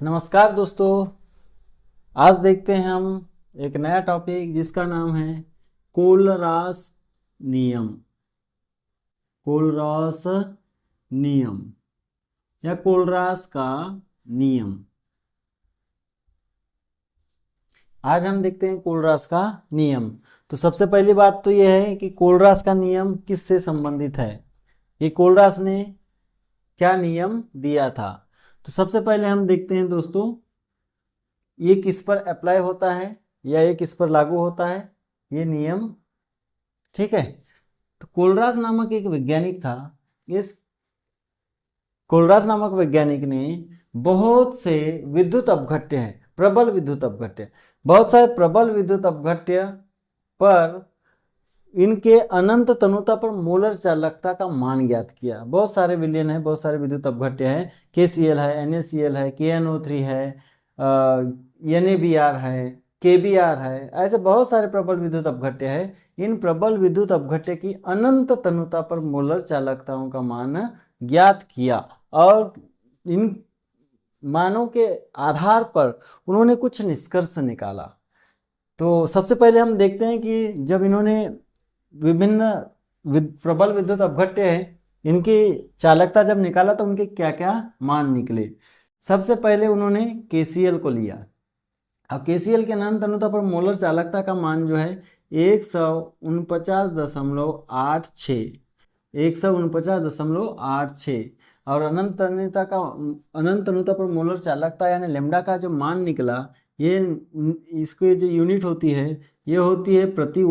नमस्कार दोस्तों। आज देखते हैं हम एक नया टॉपिक जिसका नाम है कोलरास नियम। कोलरास नियम या कोलरास का नियम। आज हम देखते हैं कोलरास का नियम। तो सबसे पहली बात तो यह है कि कोलरास का नियम किससे संबंधित है, ये कोलरास ने क्या नियम दिया था। तो सबसे पहले हम देखते हैं दोस्तों, ये किस पर अप्लाई होता है या ये किस पर लागू होता है ये नियम। ठीक है, तो कोलरास नामक एक वैज्ञानिक था। इस कोलरास नामक वैज्ञानिक ने बहुत से विद्युत अपघट्य है, प्रबल विद्युत अपघट्य, बहुत सारे प्रबल विद्युत अपघट्य पर इनके अनंत तनुता पर मोलर चालकता का मान ज्ञात किया। बहुत सारे विलयन है, बहुत सारे विद्युत अपघट्य है, KCl है, NaCl है, KNO3 है, NaBr है, KBr है, ऐसे बहुत सारे प्रबल विद्युत अपघट्य है। इन प्रबल विद्युत अपघट्य की अनंत तनुता पर मोलर चालकताओं का मान ज्ञात किया और इन मानों के आधार पर उन्होंने कुछ निष्कर्ष निकाला। तो सबसे पहले हम देखते हैं कि जब इन्होंने विभिन्न प्रबल विद्युत अपघट्य है इनकी चालकता जब निकाला तो उनके क्या क्या मान निकले। सबसे पहले उन्होंने KCl को लिया और KCl के अनंत तनुता पर मोलर चालकता का मान जो है 149.86 149.86 और अनंत तनुता पर मोलर चालकता यानी लेमडा का जो मान निकला, ये इसकी जो यूनिट होती है ये होती है प्रति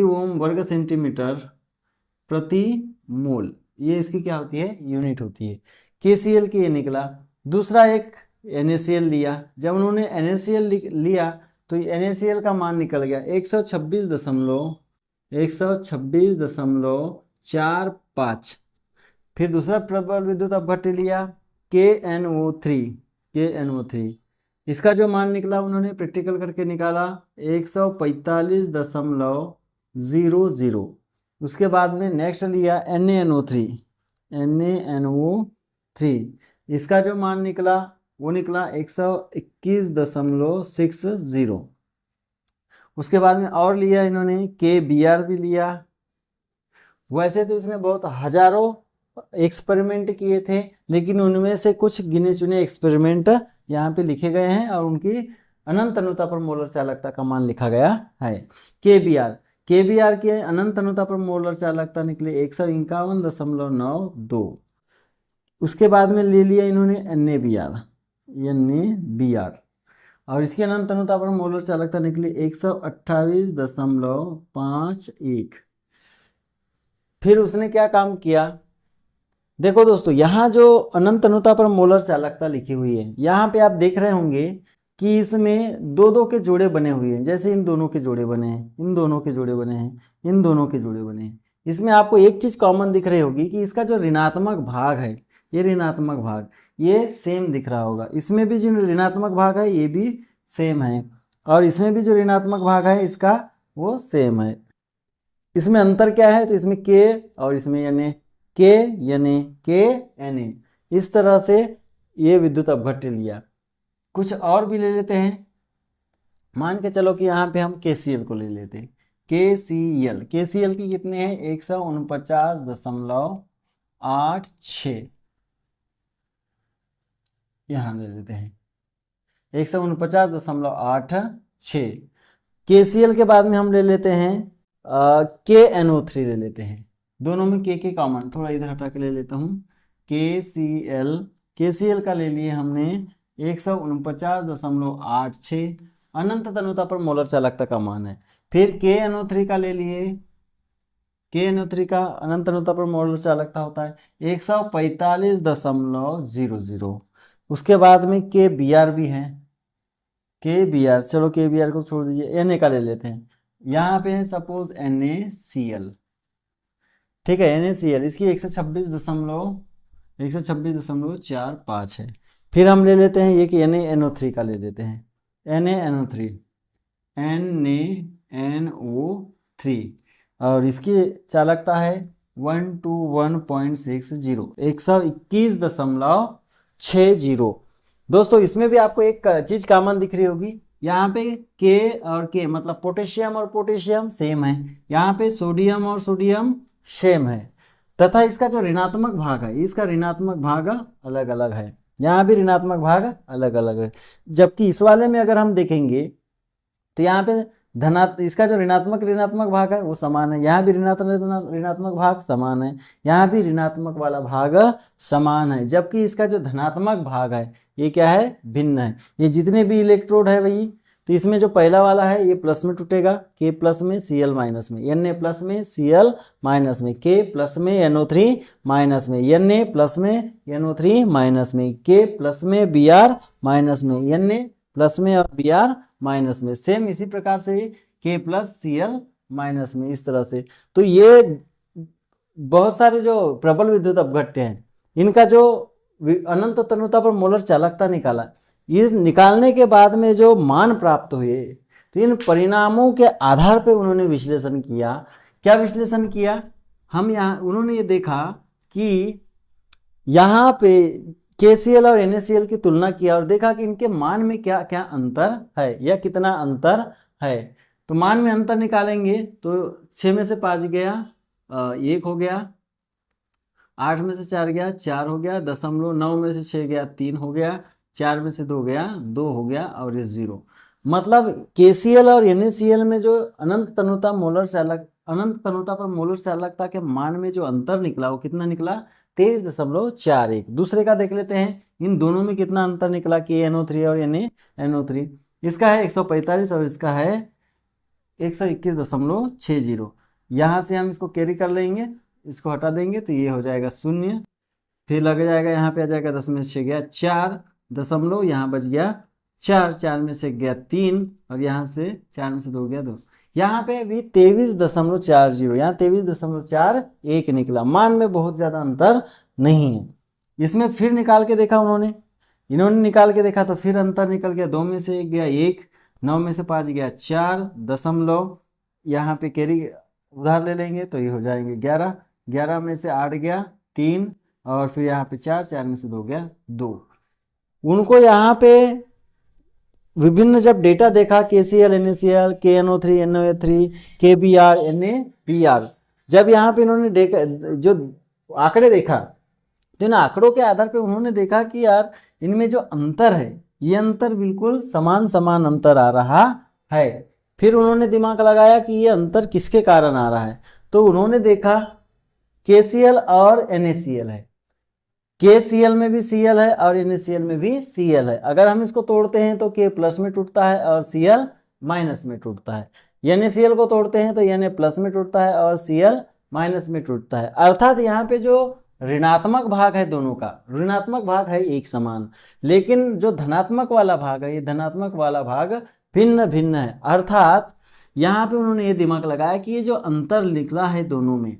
ओम वर्ग सेंटीमीटर प्रति मोल। ये इसकी क्या होती है, यूनिट होती है। KCl की ये निकला। दूसरा एक NaCl लिया। जब उन्होंने NaCl लिया तो NaCl का मान निकल गया 126.45। फिर दूसरा प्रबल विद्युत अपघट्य लिया KNO3। इसका जो मान निकला उन्होंने प्रैक्टिकल करके निकाला 145.00। उसके बाद में नेक्स्ट लिया NaNO3। इसका जो मान निकला वो निकला 121.60। उसके बाद में और लिया इन्होंने KBr भी लिया। वैसे तो इसमें बहुत हजारों एक्सपेरिमेंट किए थे, लेकिन उनमें से कुछ गिने चुने एक्सपेरिमेंट यहाँ पे लिखे गए हैं और उनकी अनंत तनुता पर मोलर चालकता का मान लिखा गया है। KBr की अनंत तनुता पर मोलर चालकता निकले 151.92। उसके बाद में ले लिया इन्होंने NaBr और इसकी अनंत तनुता पर मोलर चालकता निकली 128.51। फिर उसने क्या काम किया, देखो दोस्तों, यहाँ जो अनंत तनुता पर मोलर चालकता लिखी हुई है यहाँ पे आप देख रहे होंगे कि इसमें दो दो के जोड़े बने हुए हैं। जैसे इन दोनों के जोड़े बने हैं, इन दोनों के जोड़े बने हैं, इन दोनों के जोड़े बने हैं। इसमें आपको एक चीज कॉमन दिख रही होगी कि इसका जो ऋणात्मक भाग है, ये ऋणात्मक भाग ये सेम दिख रहा होगा। इसमें भी जो ऋणात्मक भाग है ये भी सेम है और इसमें भी जो ऋणात्मक भाग है इसका वो सेम है। इसमें अंतर क्या है, तो इसमें K और इसमें Na इस तरह से ये विद्युत अपघट्य लिया। कुछ और भी ले लेते हैं। मान के चलो कि यहाँ पे हम KCl को ले लेते हैं। KCl की कितने हैं 149.86 यहाँ ले लेते हैं 149.86। KCl के बाद में हम ले लेते हैं KNO3 ले लेते हैं। दोनों में के कॉमन, थोड़ा इधर हटा के ले लेता हूँ। KCl का ले लिए हमने 149.86 अनंत तनुता पर मोलर चालकता का मान है। फिर KNO3 का ले लिए, KNO3 का अनंत तनुता पर मोलर चालकता होता है 145.00। उसके बाद में KBr भी है। चलो KBr को छोड़ दीजिए, Na का ले लेते हैं। यहाँ पे है सपोज NaCl, ठीक है, NaCl इसकी 126.45 है। फिर हम ले लेते हैं ये कि NaNO3 का ले लेते हैं। NaNO3 और इसकी चालकता है 121.60 121.60। दोस्तों इसमें भी आपको एक चीज कॉमन दिख रही होगी, यहाँ पे के और के मतलब पोटेशियम और पोटेशियम सेम है, यहाँ पे सोडियम और सोडियम सेम है, तथा इसका जो ऋणात्मक भाग है इसका ऋणात्मक भाग अलग अलग है, यहाँ भी ऋणात्मक भाग अलग अलग है। जबकि इस वाले में अगर हम देखेंगे तो यहाँ पे इसका जो ऋणात्मक भाग है वो समान है, यहाँ भी ऋणात्मक भाग समान है, यहाँ भी ऋणात्मक वाला भाग समान है। जबकि इसका जो धनात्मक भाग है ये क्या है, भिन्न है। ये जितने भी इलेक्ट्रोड है वही, तो इसमें जो पहला वाला है ये प्लस में टूटेगा, के प्लस में Cl माइनस में, Na प्लस में Cl माइनस में, के प्लस में NO3 माइनस में, Na प्लस में NO3 माइनस में, के प्लस में Br माइनस में, Na प्लस में और Br माइनस में, सेम इसी प्रकार से के प्लस Cl माइनस में, इस तरह से। तो ये बहुत सारे जो प्रबल विद्युत अपघट्य हैं इनका जो अनंत तनुता पर मोलर चालकता निकाला, ये निकालने के बाद में जो मान प्राप्त हुए, तो इन परिणामों के आधार पे उन्होंने विश्लेषण किया। क्या विश्लेषण किया, उन्होंने ये देखा कि यहाँ पे KCl और NaCl की तुलना किया और देखा कि इनके मान में क्या क्या अंतर है या कितना अंतर है। तो मान में अंतर निकालेंगे तो 6 में से 5 गया 1 हो गया, 8 में से 4 गया 4 हो गया, 9 में से 6 गया 3 हो गया, 4 में से 2 गया 2 हो गया और ये 0। मतलब KCl और NaCl में जो अनंत तनुता पर मोलर चालकता के मान में जो अंतर निकला वो कितना निकला, 23.41। दूसरे का देख लेते हैं, इन दोनों में कितना अंतर निकला, KNO3 और NaNO3। इसका है 145 और इसका है 121.60। यहाँ से हम इसको कैरी कर लेंगे, इसको हटा देंगे तो ये हो जाएगा 0, फिर लग जाएगा यहाँ पे आ जाएगा 10 में से गया 4 दशमलव, यहाँ बच गया 4, 4 में से गया 3 और यहाँ से 4 में से 2 गया 2, यहाँ पे भी 23.40, यहाँ 23.41 निकला। मान में बहुत ज़्यादा अंतर नहीं है। इसमें फिर निकाल के देखा इन्होंने निकाल के देखा तो फिर अंतर निकल गया, 2 में से 1 गया 1, 9 में से 5 गया 4 दशमलव, यहाँ पे कैरी उधार ले लेंगे तो ये हो जाएंगे 11, 11 में से 8 गया 3 और फिर यहाँ पे 4, 4 में से 2 गया 2। उनको यहाँ पे विभिन्न जब डेटा देखा, KCl NaCl KNO3 NO3 KBr NaBr, जब यहाँ पे इन्होंने देखा जो आंकड़े देखा तो इन आंकड़ों के आधार पे उन्होंने देखा कि यार इनमें जो अंतर है ये अंतर बिल्कुल समान अंतर आ रहा है। फिर उन्होंने दिमाग लगाया कि ये अंतर किसके कारण आ रहा है, तो उन्होंने देखा KCl और NaCl है, KCl में भी Cl है और NaCl में भी Cl है। अगर हम इसको तोड़ते हैं तो K प्लस में टूटता है और Cl माइनस में टूटता है, NaCl को तोड़ते हैं तो Na प्लस में टूटता है और Cl माइनस में टूटता है। अर्थात यहाँ पे जो ऋणात्मक भाग है दोनों का ऋणात्मक भाग है एक समान, लेकिन जो धनात्मक वाला भाग है ये धनात्मक वाला भाग भिन्न भिन्न है। अर्थात यहाँ पे उन्होंने ये दिमाग लगाया कि ये जो अंतर निकला है दोनों में,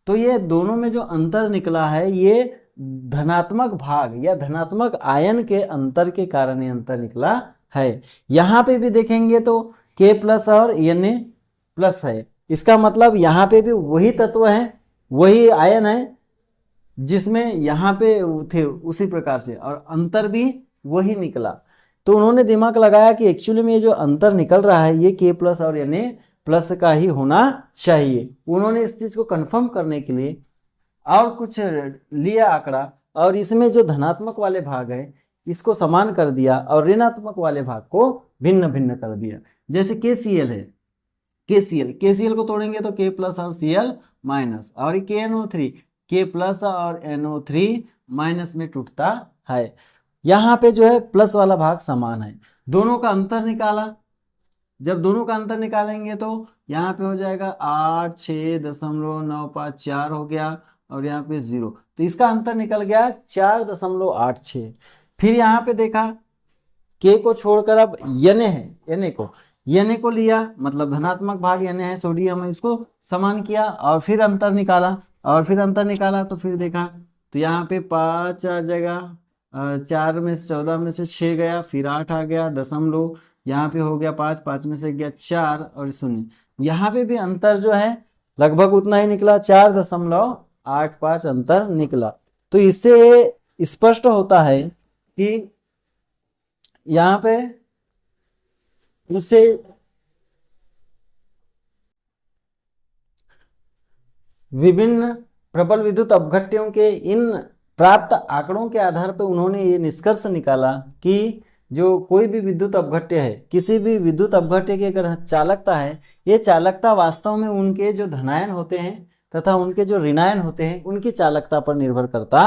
तो ये दोनों में जो अंतर निकला है ये धनात्मक भाग या धनात्मक आयन के अंतर के कारण ये अंतर निकला है। यहाँ पे भी देखेंगे तो K प्लस और Na प्लस है, इसका मतलब यहाँ पे भी वही तत्व है, वही आयन है जिसमें यहाँ पे थे उसी प्रकार से, और अंतर भी वही निकला। तो उन्होंने दिमाग लगाया कि एक्चुअली में ये जो अंतर निकल रहा है ये K प्लस और Na प्लस का ही होना चाहिए। उन्होंने इस चीज को कंफर्म करने के लिए और कुछ लिया आंकड़ा और इसमें जो धनात्मक वाले भाग है इसको समान कर दिया और ऋणात्मक वाले भाग को भिन्न भिन्न कर दिया। जैसे KCl है, KCl को तोड़ेंगे तो K प्लस और Cl माइनस, और KNO3 K प्लस और NO3 माइनस में टूटता है। यहाँ पे जो है प्लस वाला भाग समान है। दोनों का अंतर निकाला, जब दोनों का अंतर निकालेंगे तो यहाँ पे हो जाएगा 8 6.954 हो गया और यहाँ पे 0, तो इसका अंतर निकल गया 4.86। फिर यहाँ पे देखा K को छोड़कर अब Na को लिया, मतलब धनात्मक भाग Na है, सोडियम है, इसको समान किया और फिर अंतर निकाला तो फिर देखा तो यहाँ पे 5 आ जाएगा, 4 में से 14 में से 6 गया, फिर 8 आ गया दशमलव, यहाँ पे हो गया 5 में से गया 4 और 0। यहाँ पे भी अंतर जो है लगभग उतना ही निकला, 4.85 अंतर निकला। तो इससे स्पष्ट होता है कि यहाँ पे इससे विभिन्न प्रबल विद्युत अपघट्यों के इन प्राप्त आंकड़ों के आधार पर उन्होंने ये निष्कर्ष निकाला कि जो कोई भी विद्युत अपघट्य है, किसी भी विद्युत अपघट्य की अगर चालकता है, ये चालकता वास्तव में उनके जो धनायन होते हैं तथा उनके जो ऋणायन होते हैं उनकी चालकता पर निर्भर करता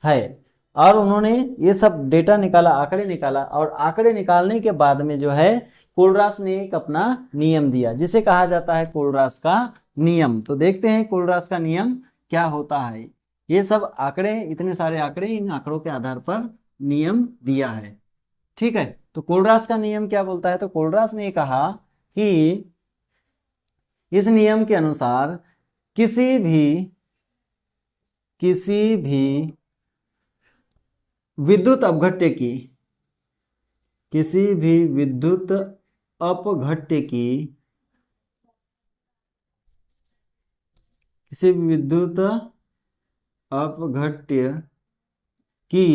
है। और उन्होंने ये सब डेटा निकाला, आंकड़े निकाला, और आंकड़े निकालने के बाद में जो है कोलरास ने एक अपना नियम दिया जिसे कहा जाता है कोलरास का नियम। तो देखते हैं कोलरास का नियम क्या होता है। ये सब आंकड़े, इतने सारे आंकड़े, इन आंकड़ों के आधार पर नियम दिया है। ठीक है, तो कोलरास का नियम क्या बोलता है? तो कोलरास ने कहा कि इस नियम के अनुसार किसी भी विद्युत अपघट्य की, किसी भी विद्युत अपघट्य की, किसी भी विद्युत अपघट्य की,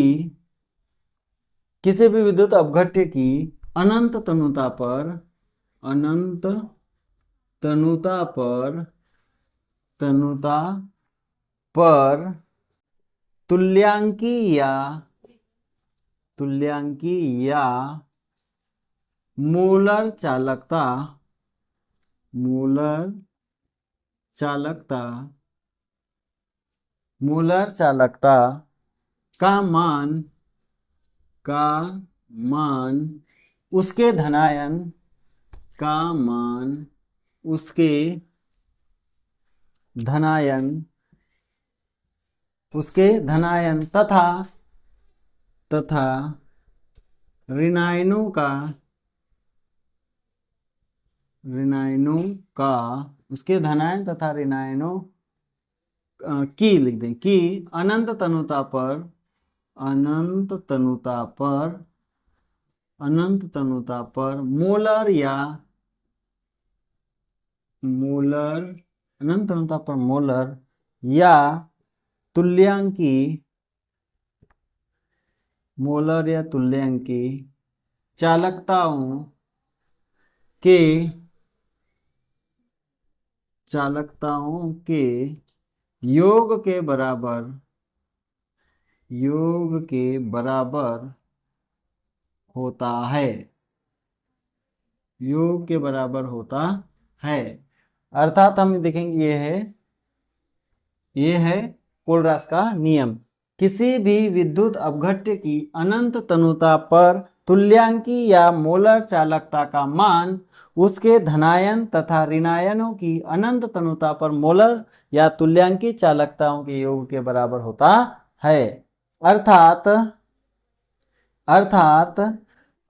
किसी भी विद्युत अपघट्य की अनंत तनुता पर, अनंत तनुता पर तुल्यांकी या मोलर चालकता का मान उसके धनायन तथा ऋणायनों का उसके धनायन तथा ऋणायनों की, लिख दें, कि अनंत तनुता पर मोलर या तुल्यांकी चालकताओं के योग के बराबर होता है। अर्थात हम देखेंगे ये है कोलरास का नियम। किसी भी विद्युत अपघट्य की अनंत तनुता पर तुल्यांकी या मोलर चालकता का मान उसके धनायन तथा ऋणायनों की अनंत तनुता पर मोलर या तुल्यांकी चालकताओं के योग के बराबर होता है। अर्थात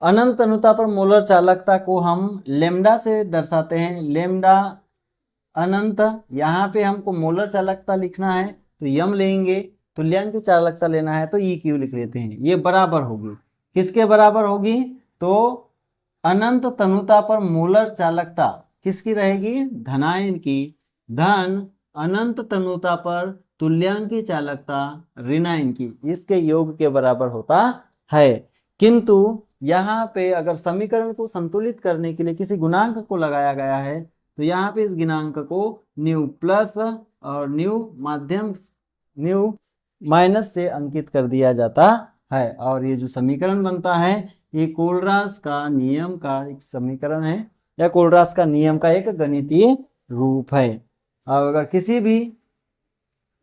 अनंत तनुता पर मोलर चालकता को हम लेम्डा से दर्शाते हैं। लेम्डा अनंत, यहाँ पे हमको मोलर चालकता लिखना है तो यम लेंगे, तुल्यांकी चालकता लेना है तो ई क्यू लिख लेते हैं। ये बराबर होगी, किसके बराबर होगी? तो अनंत तनुता पर मोलर चालकता किसकी रहेगी? धनायन की, धन अनंत तनुता पर तुल्यांकी चालकता ऋणायन की, इसके योग के बराबर होता है। किंतु यहाँ पे अगर समीकरण को संतुलित करने के लिए किसी गुणांक को लगाया गया है तो यहाँ पे इस गुणांक को न्यू प्लस और न्यू माइनस से अंकित कर दिया जाता है। और ये जो समीकरण बनता है ये कोलरास का नियम का एक समीकरण है या कोलरास का नियम का एक गणितीय रूप है। और अगर किसी भी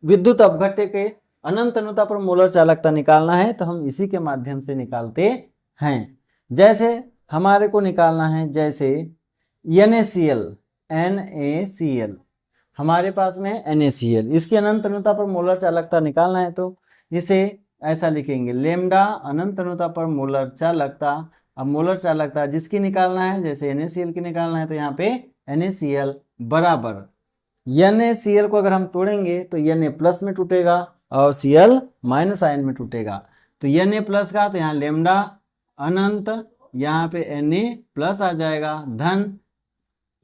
विद्युत अपघट्य के अनंत तनुता पर मोलर चालकता निकालना है तो हम इसी के माध्यम से निकालते हैं। जैसे हमारे को निकालना है, जैसे NaCl हमारे पास में NaCl, इसकी अनंत तनुता पर मोलर चालकता निकालना है तो इसे ऐसा लिखेंगे, लेम्डा अनंत तनुता पर मोलर चालकता। अब मोलर चालकता जिसकी निकालना है, जैसे NaCl की निकालना है तो यहाँ पे NaCl बराबर, NaCl को अगर हम तोड़ेंगे तो Na प्लस में टूटेगा और Cl माइनस आयन में टूटेगा। तो Na प्लस का तो यहाँ लेम्डा अनंत, यहाँ पे Na प्लस आ जाएगा, धन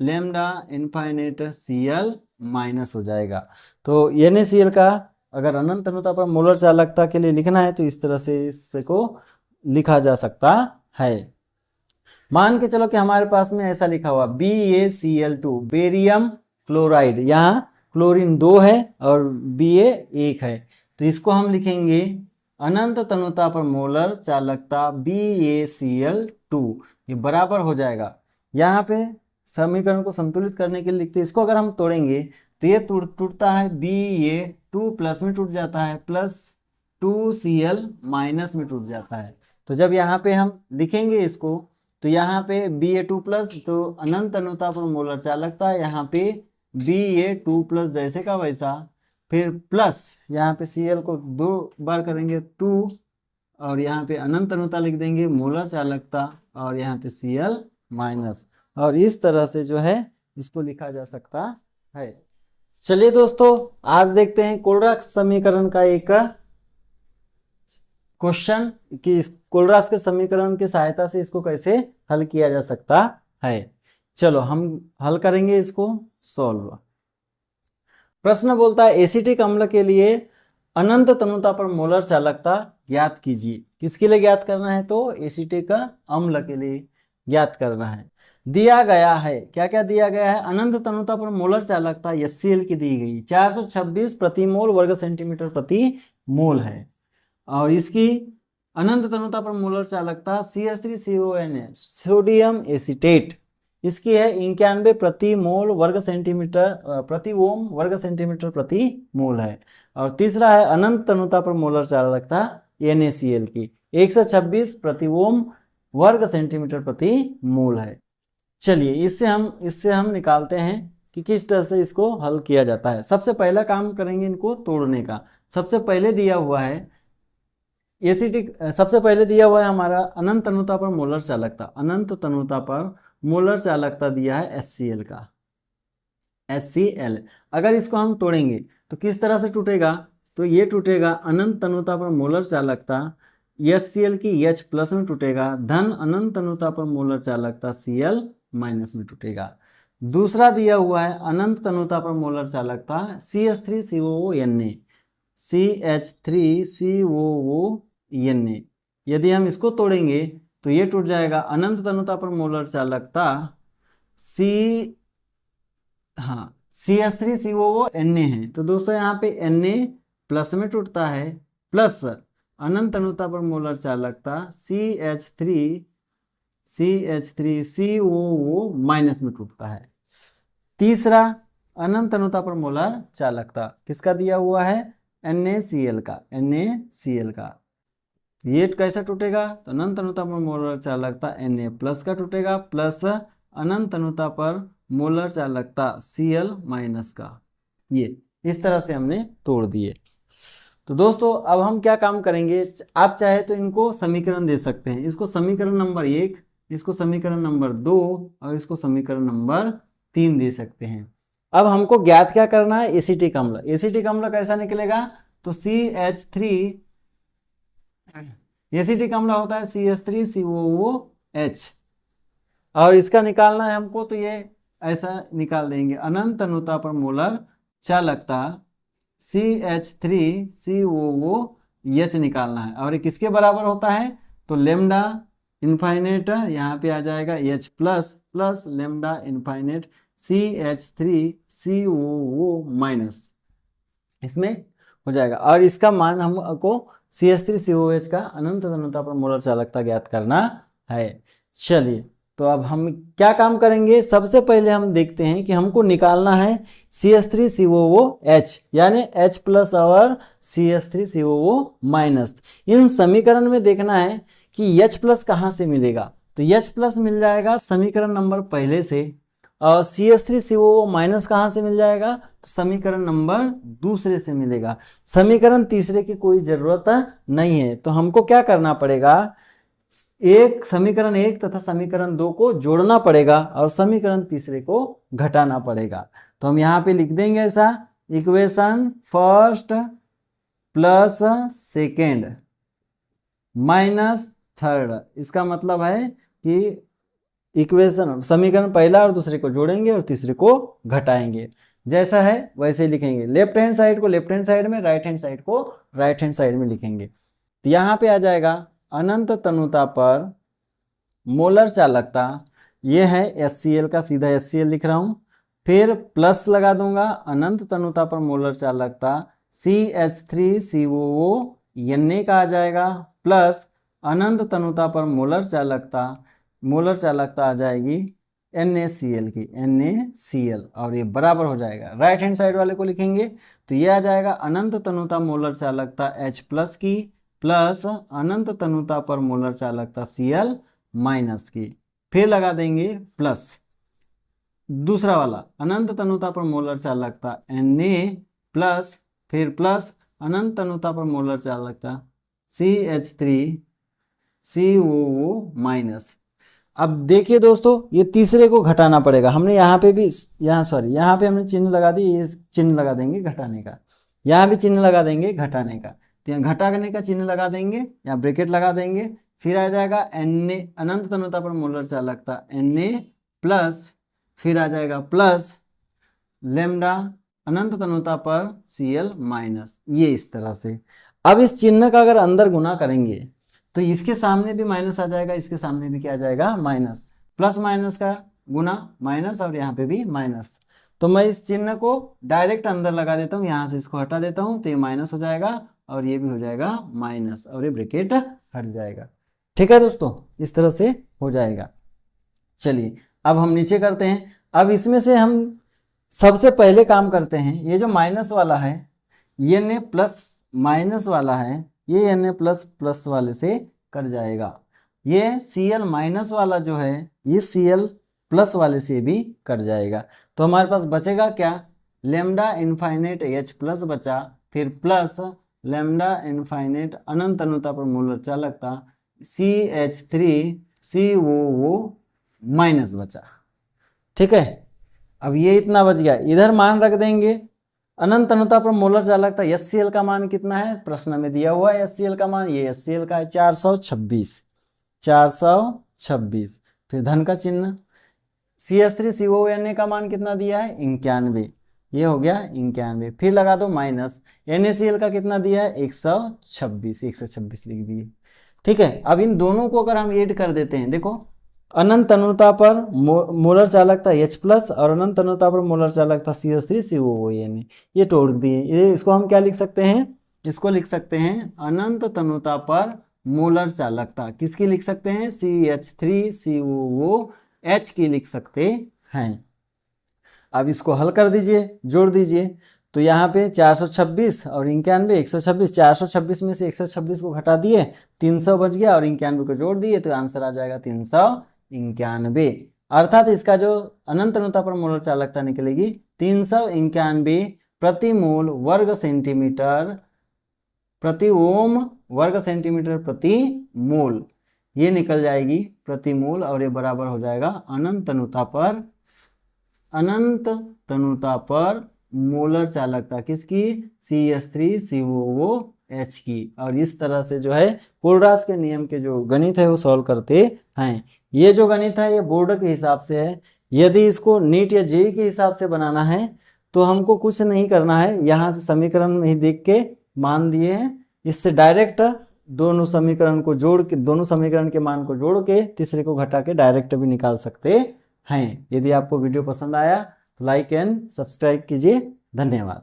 लेम्डा इनफाइनाइट Cl माइनस हो जाएगा। तो NaCl का अगर अनंत अनुता पर मोलर चालकता के लिए लिखना है तो इस तरह से इसको लिखा जा सकता है। मान के चलो कि हमारे पास में ऐसा लिखा हुआ BaCl2 बेरियम क्लोराइड, यहाँ क्लोरीन 2 है और Ba 1 है, तो इसको हम लिखेंगे अनंत तनुता पर मोलर चालकता BaCl2, ये बराबर हो जाएगा। यहाँ पे समीकरण को संतुलित करने के लिए लिखते हैं, इसको अगर हम तोड़ेंगे तो ये टूटता है, Ba2 प्लस में टूट जाता है, प्लस 2Cl माइनस में टूट जाता है। तो जब यहाँ पे हम लिखेंगे इसको तो यहाँ पे Ba2 प्लस, तो अनंत अनुता पर मोलर चालकता है यहाँ पे Ba2 प्लस जैसे का वैसा, फिर प्लस यहाँ पे Cl को 2 बार करेंगे 2, और यहाँ पे अनंत अनुता लिख देंगे मोलर चालकता, और यहाँ पे Cl माइनस, और इस तरह से जो है इसको लिखा जा सकता है। चलिए दोस्तों, आज देखते हैं कोलरास समीकरण का एक क्वेश्चन कि इस कोलरास के समीकरण की सहायता से इसको कैसे हल किया जा सकता है। चलो हम हल करेंगे इसको सॉल्व। प्रश्न बोलता है एसिटिक अम्ल के लिए अनंत तनुता पर मोलर चालकता ज्ञात कीजिए। किसके लिए ज्ञात करना है? तो एसिटिक अम्ल के लिए ज्ञात करना है। दिया गया है, क्या क्या दिया गया है? अनंत तनुता पर मोलर चालकता HCl की दी गई 426 प्रति मोल वर्ग सेंटीमीटर प्रति मोल है, और इसकी अनंत तनुता पर मोलर चालकता CH3CON है, सोडियम एसीटेट, इसकी है 91 प्रति मोल वर्ग सेंटीमीटर प्रति ओम वर्ग सेंटीमीटर प्रति मोल है। और तीसरा है अनंत तनुता पर मोलर चालकता NaCl की 126 प्रति ओम वर्ग सेंटीमीटर प्रति मोल है। चलिए इससे हम निकालते हैं कि किस तरह से इसको हल किया जाता है। सबसे पहला काम करेंगे इनको तोड़ने का। सबसे पहले दिया हुआ है एसिटिक, सबसे पहले दिया हुआ है हमारा अनंत तनुता पर मोलर चालकता। अनंत तनुता पर मोलर चालकता दिया है HCl का, HCl। अगर इसको हम तोड़ेंगे तो किस तरह से टूटेगा? तो ये टूटेगा अनंत तनुता पर मोलर चालकता HCl की H प्लस में टूटेगा, धन अनंत तनुता पर मोलर चालकता Cl माइनस में टूटेगा। दूसरा दिया हुआ है अनंत तनुता पर मोलर चालकता CH3COONA, CH3COONA। यदि हम इसको तोड़ेंगे तो ये टूट जाएगा अनंत तनुता पर मोलर चालकता CH3COONA है। तो दोस्तों यहाँ पे Na प्लस में टूटता है, प्लस अनंत तनुता पर मोलर चालकता CH3COO माइनस में टूटता है। तीसरा अनंत तनुता पर मोलर चालकता किसका दिया हुआ है? NaCl का, NaCl का। ये कैसा टूटेगा? तो अनंत तनुता पर मोलर चालकता Na प्लस का टूटेगा, प्लस अनंत तनुता पर मोलर चालकता Cl माइनस का। ये इस तरह से हमने तोड़ दिए। तो दोस्तों अब हम क्या काम करेंगे, आप चाहे तो इनको समीकरण दे सकते हैं। इसको समीकरण नंबर 1, इसको समीकरण नंबर 2 और इसको समीकरण नंबर 3 दे सकते हैं। अब हमको ज्ञात क्या करना है? एसिटिक अम्ल। एसिटिक अम्ल कैसा निकलेगा? तो CH3, एसिटिक अम्ल होता है CH3COOH, और इसका निकालना है हमको, तो ये ऐसा निकाल देंगे अनंत तनुता पर मोलर चालकता CH3COOH निकालना है, और ये किसके बराबर होता है? तो लेमडा इनफाइनेट यहाँ पे आ जाएगा H plus plus lambda infinite CH3COO minus, इसमें हो जाएगा। और इसका मान हमको CH3COOH का अनंत तनुता पर मोलर चालकता ज्ञात करना है। चलिए तो अब हम क्या काम करेंगे? सबसे पहले हम देखते हैं कि हमको निकालना है CH3COOH यानी H प्लस और CH3COO माइनस। इन समीकरण में देखना है कि H प्लस कहाँ से मिलेगा। तो H प्लस मिल जाएगा समीकरण नंबर पहले से, और CH3COO माइनस कहाँ से मिल जाएगा? तो समीकरण नंबर दूसरे से मिलेगा। समीकरण तीसरे की कोई जरूरत नहीं है। तो हमको क्या करना पड़ेगा? एक समीकरण 1 तथा समीकरण 2 को जोड़ना पड़ेगा और समीकरण तीसरे को घटाना पड़ेगा। तो हम यहाँ पे लिख देंगे ऐसा, equation first plus second minus third. इसका मतलब है कि इक्वेशन समीकरण पहला और दूसरे को जोड़ेंगे और तीसरे को घटाएंगे। जैसा है वैसे ही लिखेंगे। लेफ्ट हैंड साइड को लेफ्ट हैंड साइड में, राइट हैंड साइड को राइट हैंड साइड में लिखेंगे। तो यहाँ पे आ जाएगा अनंत तनुता पर मोलर चालकता, ये है HCl का, सीधा HCl लिख रहा हूँ। फिर प्लस लगा दूंगा, अनंत तनुता पर मोलर चालकता CH3COO Na का आ जाएगा, प्लस अनंत तनुता पर मोलर चालकता आ जाएगी NaCl की, NaCl, और ये बराबर हो जाएगा। राइट हैंड साइड वाले को लिखेंगे तो ये आ जाएगा अनंत तनुता मोलर चालकता H+ की प्लस अनंत तनुता पर मोलर चालकता Cl- की। फिर लगा देंगे प्लस दूसरा वाला अनंत तनुता पर मोलर चालकता Na प्लस, फिर प्लस अनंत तनुता पर मोलर चालकता CH3COO-। अब देखिए दोस्तों, ये तीसरे को घटाना पड़ेगा। हमने यहाँ पे भी, यहाँ पे हमने चिन्ह लगा दी, ये चिन्ह लगा देंगे घटाने का, यहाँ भी चिन्ह लगा देंगे घटाने का। तो यहाँ घटाने का चिन्ह लगा देंगे, यहाँ ब्रैकेट लगा देंगे। फिर आ जाएगा Na अनंत तनुता पर मोलर चालकता Na प्लस, फिर आ जाएगा प्लस लेमडा अनंत तनुता पर Cl-। ये इस तरह से। अब इस चिन्ह का अगर अंदर गुना करेंगे तो इसके सामने भी माइनस आ जाएगा, इसके सामने भी क्या आ जाएगा, माइनस। प्लस माइनस का गुना माइनस, और यहाँ पे भी माइनस। तो मैं इस चिन्ह को डायरेक्ट अंदर लगा देता हूँ, यहाँ से इसको हटा देता हूँ, तो ये माइनस हो जाएगा और ये भी हो जाएगा माइनस, और ये ब्रैकेट हट जाएगा। ठीक है दोस्तों, इस तरह से हो जाएगा। चलिए अब हम नीचे करते हैं। अब इसमें से हम सबसे पहले काम करते हैं, ये जो माइनस वाला है, ये Na प्लस माइनस वाला है, ये Na प्लस प्लस वाले से कट जाएगा। ये Cl माइनस वाला जो है, ये Cl प्लस वाले से भी कट जाएगा। तो हमारे पास बचेगा क्या, लेमडा इनफाइनेट H+ बचा, फिर प्लस लेमडा इनफाइनेट अनंत तनुता पर मोलर चालकता CH3COO- बचा। ठीक है, अब ये इतना बच गया, इधर मान रख देंगे। अनंत तनुता पर मोलर चालकता HCl का मान कितना है, प्रश्न में दिया हुआ है HCl का मान, ये HCl का है 426। फिर धन का चिन्ह। CH3COO-Na का मान कितना दिया है, 91, ये हो गया 91। फिर लगा दो माइनस, NaCl का कितना दिया है, 126 लिख दिए। ठीक है, अब इन दोनों को अगर हम ऐड कर देते हैं, देखो अनंत तनुता पर मोलर चालकता H+ और अनंत तनुता पर मोलर चालकता CH3COO-Na, ये तोड़ दिए। ये इसको हम क्या लिख सकते हैं, इसको लिख सकते हैं अनंत तनुता पर मोलर चालकता, किसकी लिख सकते हैं, CH3COOH की लिख सकते हैं। अब इसको हल कर दीजिए, जोड़ दीजिए। तो यहाँ पे 426 और 91, 126, 426 में से 126 को घटा दिए, 300 बच गया, और 91 को जोड़ दिए तो आंसर आ जाएगा 391। अर्थात इसका जो अनंत तनुता पर मोलर चालकता निकलेगी 391 प्रति मोल वर्ग सेंटीमीटर प्रति ओम वर्ग सेंटीमीटर प्रति मोल, ये निकल जाएगी प्रति मोल, और ये बराबर हो जाएगा अनंत तनुता पर मोलर चालकता किसकी, CH3COOH की। और इस तरह से जो है कोलरास के नियम के जो गणित है वो सॉल्व करते हैं। ये जो गणित है ये बोर्ड के हिसाब से है, यदि इसको नीट या जेईई के हिसाब से बनाना है तो हमको कुछ नहीं करना है, यहाँ से समीकरण में ही देख के मान दिए हैं, इससे डायरेक्ट दोनों समीकरण को जोड़ के, दोनों समीकरण के मान को जोड़ के तीसरे को घटा के डायरेक्ट भी निकाल सकते हैं। यदि आपको वीडियो पसंद आया तो लाइक एंड सब्सक्राइब कीजिए। धन्यवाद।